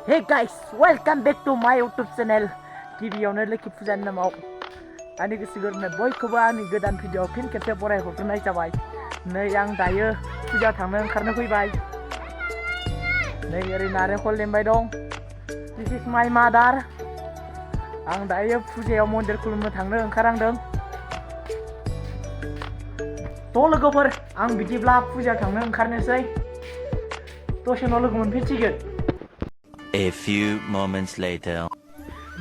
Hey guys, welcome back to my YouTube channel. गिबियावनो लोखि फुजानि नामाव आंनि गोसो गोरबोनिफ्राय बयखौबो आंनि गोदान भिडिअ फिन खेबसे बरायहरग्रोनाय जाबाय। नै आं दायो फुजायाव थांनो ओंखारनो फैबाय। नै ओरै नारेंखल लेमबाय दं। This is my mother. आं दायो फुजायाव मन्दिर खुलुमनो थांनो ओंखारहांदों। थ' लोगोफोर आं बिदिब्ला फुजायाव थांनो ओंखारनोसै। दसेनो लोगो मोनफिनसिगोन। A few moments later.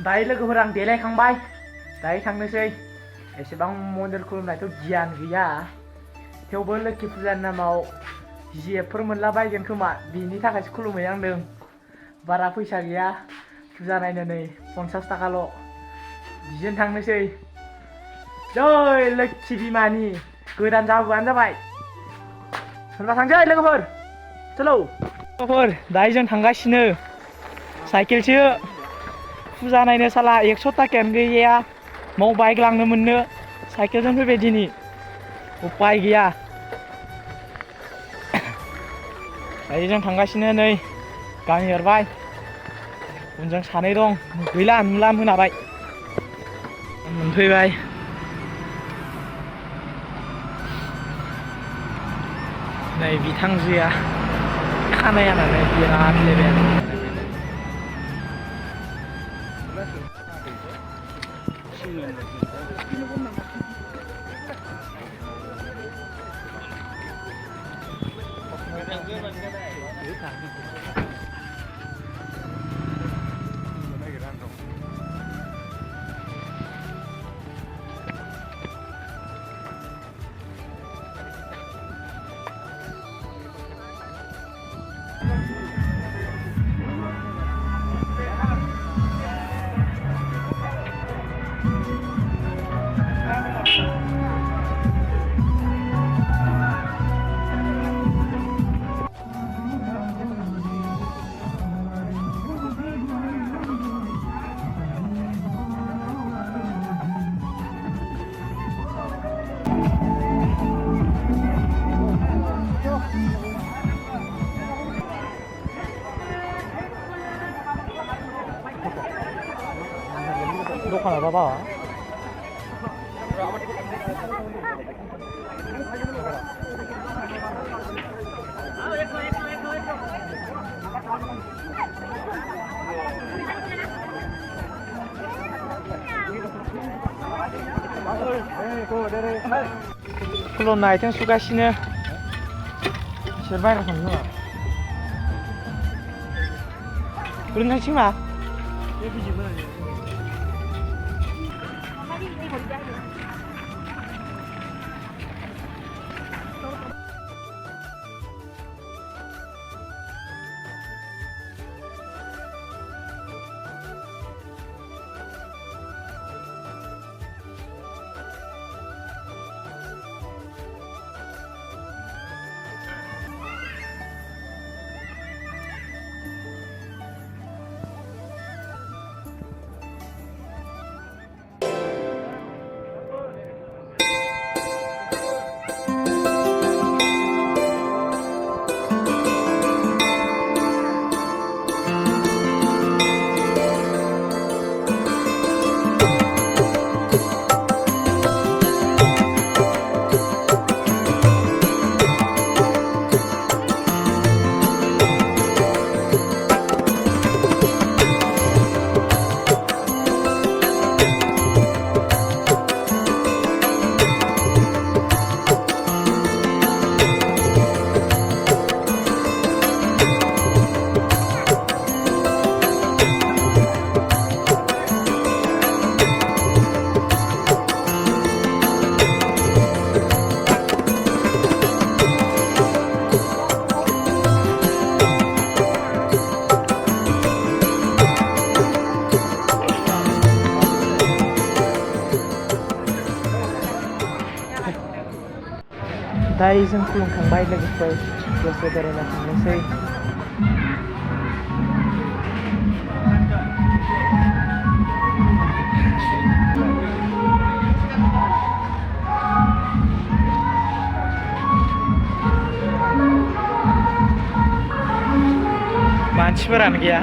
दायो लोगोफोर आं देलायखांबाय। दायो थांनोसै। एसेबां मन्दिर खुलुमनायथ' गियान गैया। थेवबो लोखि फुजानि नामाव जिएफोर मोनला बायगोन खोमा बिनि थाखायसो खुलुमहैनांदों। बारा फैसा गैया। फुजा नायनो नै 50 थाखाल'। बिजों थांनोसै। जय लोखि बिमानि गोदान जाबोबानो जाबाय। होनबा थांसै लोगोफोर। चलो। लोगोफोर दायो जों थांगासिनो। साइकेलसो फुजा नायनो साला 100 थाखायानो गैया। माव बाइक लांनो मोननो साइकेलजों फैबाय दिनै। उपाय गैया। दायो जों थांगासिनो नै गामि एरबाय। उनजों सानै दं गैला नुला मोनाबाय। मोनफैबाय। नै बिथांजोआ खानायानो बिराद लेबेल। दखाना 봐봐. 콜롬나 아이템 수가시네. 실바이가 없나? 그런 거 치마. दायो जों खुलुमखांबाय लोगोफोर दसे बेरायना थांनोसै। मानसिफोरानो गैया।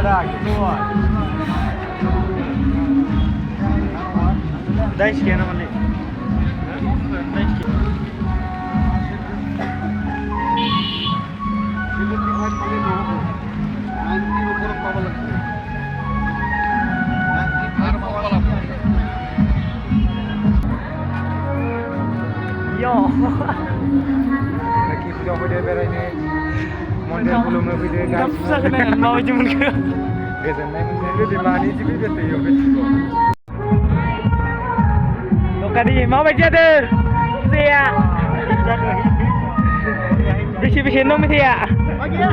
ada semua. Dah sekian nama ni. Dah sekian. Yo. Lagi video berai ni. Model belum video guys. Tak susah kena mau cuman ke. Biasanya mungkin di mana sih video tu yo betul. Lokadi mau baca tu. Sia. Bisi nom sia. Bagi ya.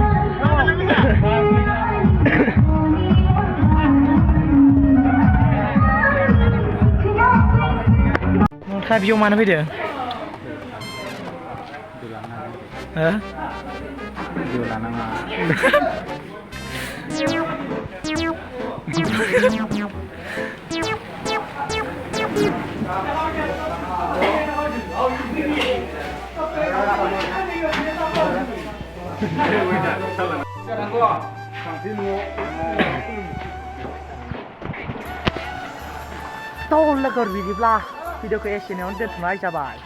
Mau kai video mana video? Hah? Jualan nama. Tahu lah kau video lah. Video ke sini orang tu tunai jabai.